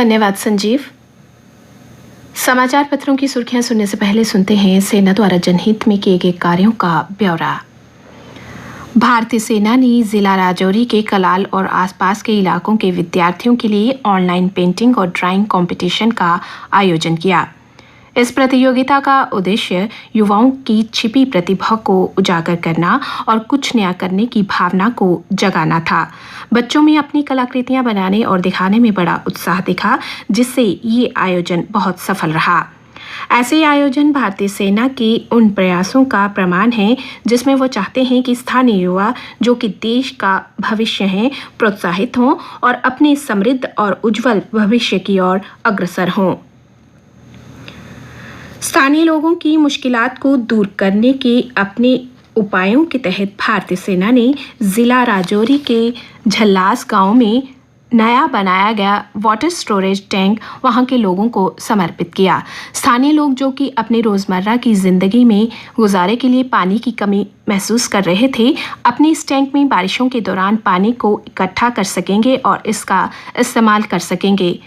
धन्यवाद संजीव। समाचार पत्रों की सुर्खियां सुनने से पहले सुनते हैं सेना द्वारा जनहित में किए गए कार्यों का ब्यौरा। भारतीय सेना ने जिला राजौरी के कलाल और आसपास के इलाकों के विद्यार्थियों के लिए ऑनलाइन पेंटिंग और ड्राइंग कंपटीशन का आयोजन किया। इस प्रतियोगिता का उद्देश्य युवाओं की छिपी प्रतिभा को उजागर करना और कुछ नया करने की भावना को जगाना था। बच्चों में अपनी कलाकृतियां बनाने और दिखाने में बड़ा उत्साह दिखा, जिससे ये आयोजन बहुत सफल रहा। ऐसे आयोजन भारतीय सेना के उन प्रयासों का प्रमाण है जिसमें वो चाहते हैं कि स्थानीय युवा, जो कि देश का भविष्य हैं, प्रोत्साहित हों और अपने समृद्ध और उज्जवल भविष्य की ओर अग्रसर हों। स्थानीय लोगों की मुश्किलात को दूर करने के अपने उपायों के तहत भारतीय सेना ने जिला राजौरी के झल्लास गांव में नया बनाया गया वाटर स्टोरेज टैंक वहां के लोगों को समर्पित किया। स्थानीय लोग, जो कि अपने रोजमर्रा की जिंदगी में गुजारे के लिए पानी की कमी महसूस कर रहे थे, अपने इस टैंक में बारिशों के दौरान पानी को इकट्ठा कर सकेंगे और इसका इस्तेमाल कर सकेंगे।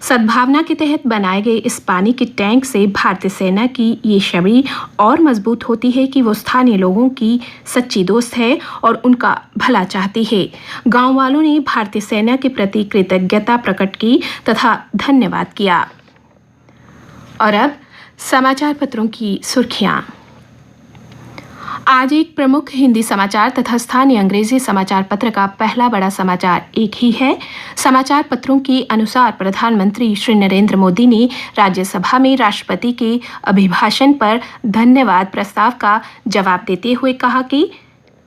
सद्भावना के तहत बनाए गए इस पानी के टैंक से भारतीय सेना की ये छवि और मजबूत होती है कि वो स्थानीय लोगों की सच्ची दोस्त है और उनका भला चाहती है। गांव वालों ने भारतीय सेना के प्रति कृतज्ञता प्रकट की तथा धन्यवाद किया। और अब समाचार पत्रों की सुर्खियां। आज एक प्रमुख हिंदी समाचार तथा स्थानीय अंग्रेजी समाचार पत्र का पहला बड़ा समाचार एक ही है। समाचार पत्रों के अनुसार प्रधानमंत्री श्री नरेंद्र मोदी ने राज्यसभा में राष्ट्रपति के अभिभाषण पर धन्यवाद प्रस्ताव का जवाब देते हुए कहा कि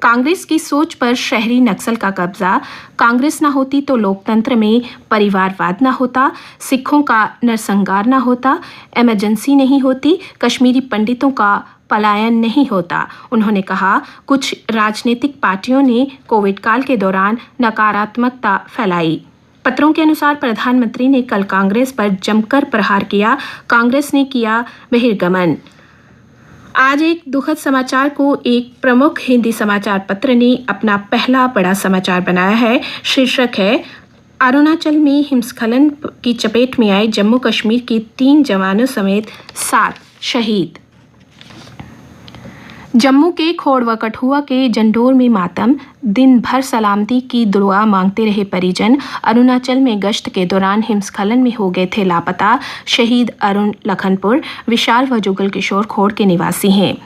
कांग्रेस की सोच पर शहरी नक्सल का कब्जा, कांग्रेस न होती तो लोकतंत्र में परिवारवाद न होता, सिखों का नरसंहार न होता, इमरजेंसी नहीं होती, कश्मीरी पंडितों का पलायन नहीं होता। उन्होंने कहा, कुछ राजनीतिक पार्टियों ने कोविड काल के दौरान नकारात्मकता फैलाई। पत्रों के अनुसार प्रधानमंत्री ने कल कांग्रेस पर जमकर प्रहार किया। कांग्रेस ने किया बहिर्गमन। आज एक दुखद समाचार को एक प्रमुख हिंदी समाचार पत्र ने अपना पहला बड़ा समाचार बनाया है। शीर्षक है, अरुणाचल में हिमस्खलन की चपेट में आए जम्मू कश्मीर के 3 जवानों समेत 7 शहीद। जम्मू के खोड़ व कठुआ के जंडोर में मातम, दिन भर सलामती की दुआ मांगते रहे परिजन। अरुणाचल में गश्त के दौरान हिमस्खलन में हो गए थे लापता शहीद अरुण लखनपुर, विशाल व जुगल किशोर खोड़ के निवासी हैं।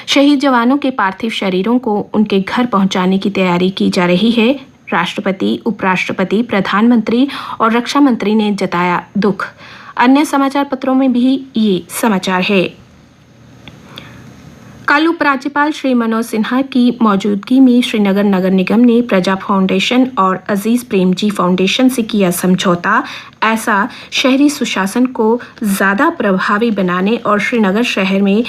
शहीद जवानों के पार्थिव शरीरों को उनके घर पहुंचाने की तैयारी की जा रही है। राष्ट्रपति, उपराष्ट्रपति, प्रधानमंत्री और रक्षा मंत्री ने जताया दुख। अन्य समाचार पत्रों में भी ये समाचार है। कल उपराज्यपाल श्री मनोज सिन्हा की मौजूदगी में श्रीनगर नगर निगम ने प्रजा फाउंडेशन और अजीज प्रेमजी फाउंडेशन से किया समझौता। ऐसा शहरी सुशासन को ज़्यादा प्रभावी बनाने और श्रीनगर शहर में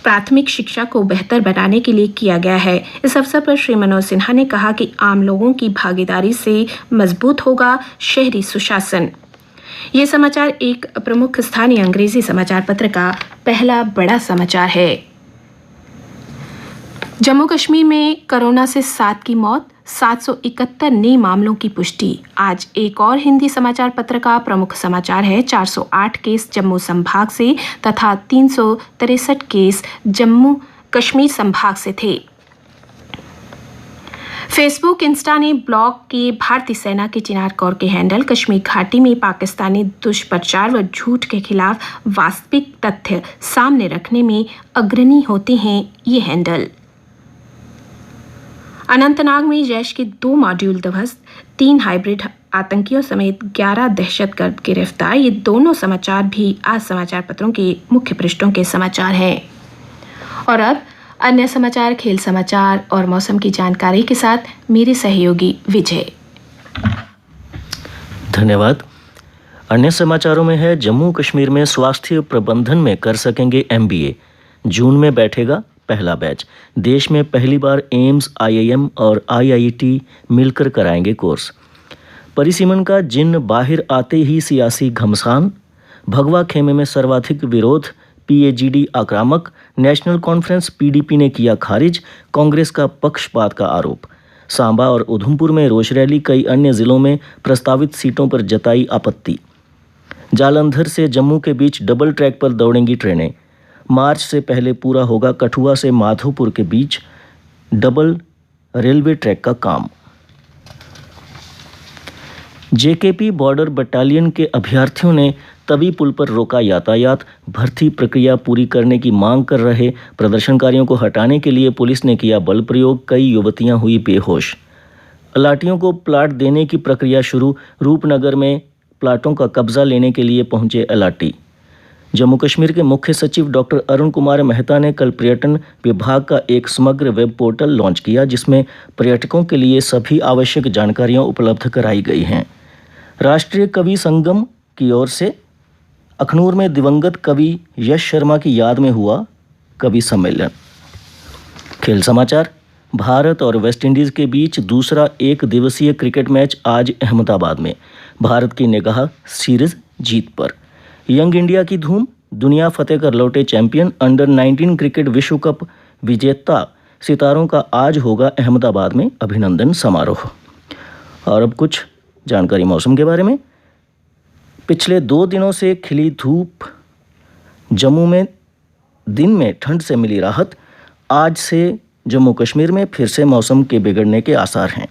प्राथमिक शिक्षा को बेहतर बनाने के लिए किया गया है। इस अवसर पर श्री मनोज सिन्हा ने कहा कि आम लोगों की भागीदारी से मजबूत होगा शहरी सुशासन। ये समाचार एक प्रमुख स्थानीय अंग्रेजी समाचार पत्र का पहला बड़ा समाचार है। जम्मू कश्मीर में कोरोना से 7 की मौत, 771 नए मामलों की पुष्टि। आज एक और हिंदी समाचार पत्र का प्रमुख समाचार है। 408 केस जम्मू संभाग से तथा 363 केस जम्मू कश्मीर संभाग से थे। फेसबुक, इंस्टा ने ब्लॉक के भारतीय सेना के चिनार कौर के हैंडल। कश्मीर घाटी में पाकिस्तानी दुष्प्रचार व झूठ के खिलाफ वास्तविक तथ्य सामने रखने में अग्रणी होते हैं ये हैंडल। अनंतनाग में जैश के 2 मॉड्यूल ध्वस्त, 3 हाइब्रिड आतंकियों समेत 11 दहशतगर्द गिरफ्तार। ये दोनों समाचार भी आज समाचार पत्रों के मुख्य पृष्ठों के समाचार हैं। और अब अन्य समाचार, खेल समाचार और मौसम की जानकारी के साथ मेरे सहयोगी विजय। धन्यवाद। अन्य समाचारों में है, जम्मू कश्मीर में स्वास्थ्य प्रबंधन में कर सकेंगे MBA। जून में बैठेगा पहला बैच। देश में पहली बार एम्स, IIM और IIT मिलकर कराएंगे कोर्स। परिसीमन का जिन बाहर आते ही सियासी घमसान, भगवा खेमे में सर्वाधिक विरोध, PAGD आक्रामक, नेशनल कॉन्फ्रेंस PDP ने किया खारिज कांग्रेस का पक्षपात का आरोप। सांबा और उधमपुर में रोष रैली, कई अन्य जिलों में प्रस्तावित सीटों पर जताई आपत्ति। जालंधर से जम्मू के बीच डबल ट्रैक पर दौड़ेंगी ट्रेनें। मार्च से पहले पूरा होगा कठुआ से माधोपुर के बीच डबल रेलवे ट्रैक का काम। जेकेपी बॉर्डर बटालियन के अभ्यर्थियों ने तवी पुल पर रोका यातायात। भर्ती प्रक्रिया पूरी करने की मांग कर रहे प्रदर्शनकारियों को हटाने के लिए पुलिस ने किया बल प्रयोग। कई युवतियां हुई बेहोश। अलाटियों को प्लाट देने की प्रक्रिया शुरू। रूपनगर में प्लाटों का कब्जा लेने के लिए पहुंचे अलाटी। जम्मू कश्मीर के मुख्य सचिव डॉक्टर अरुण कुमार मेहता ने कल पर्यटन विभाग का एक समग्र वेब पोर्टल लॉन्च किया, जिसमें पर्यटकों के लिए सभी आवश्यक जानकारियां उपलब्ध कराई गई हैं। राष्ट्रीय कवि संगम की ओर से अखनूर में दिवंगत कवि यश शर्मा की याद में हुआ कवि सम्मेलन। खेल समाचार। भारत और वेस्टइंडीज के बीच दूसरा एक दिवसीय क्रिकेट मैच आज अहमदाबाद में। भारत की निगाह सीरीज जीत पर। यंग इंडिया की धूम। दुनिया फतेह कर लौटे चैंपियन। अंडर 19 क्रिकेट विश्व कप विजेता सितारों का आज होगा अहमदाबाद में अभिनंदन समारोह। और अब कुछ जानकारी मौसम के बारे में। पिछले 2 दिनों से खिली धूप। जम्मू में दिन में ठंड से मिली राहत। आज से जम्मू कश्मीर में फिर से मौसम के बिगड़ने के आसार हैं।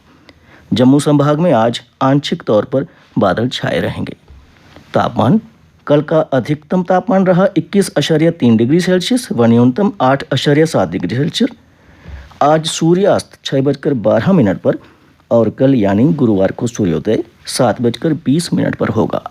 जम्मू संभाग में आज आंशिक तौर पर बादल छाए रहेंगे। तापमान। कल का अधिकतम तापमान रहा 21.3 डिग्री सेल्सियस व न्यूनतम 8.7 डिग्री सेल्सियस। आज सूर्यास्त 6:12 पर और कल यानी गुरुवार को सूर्योदय 7:20 पर होगा।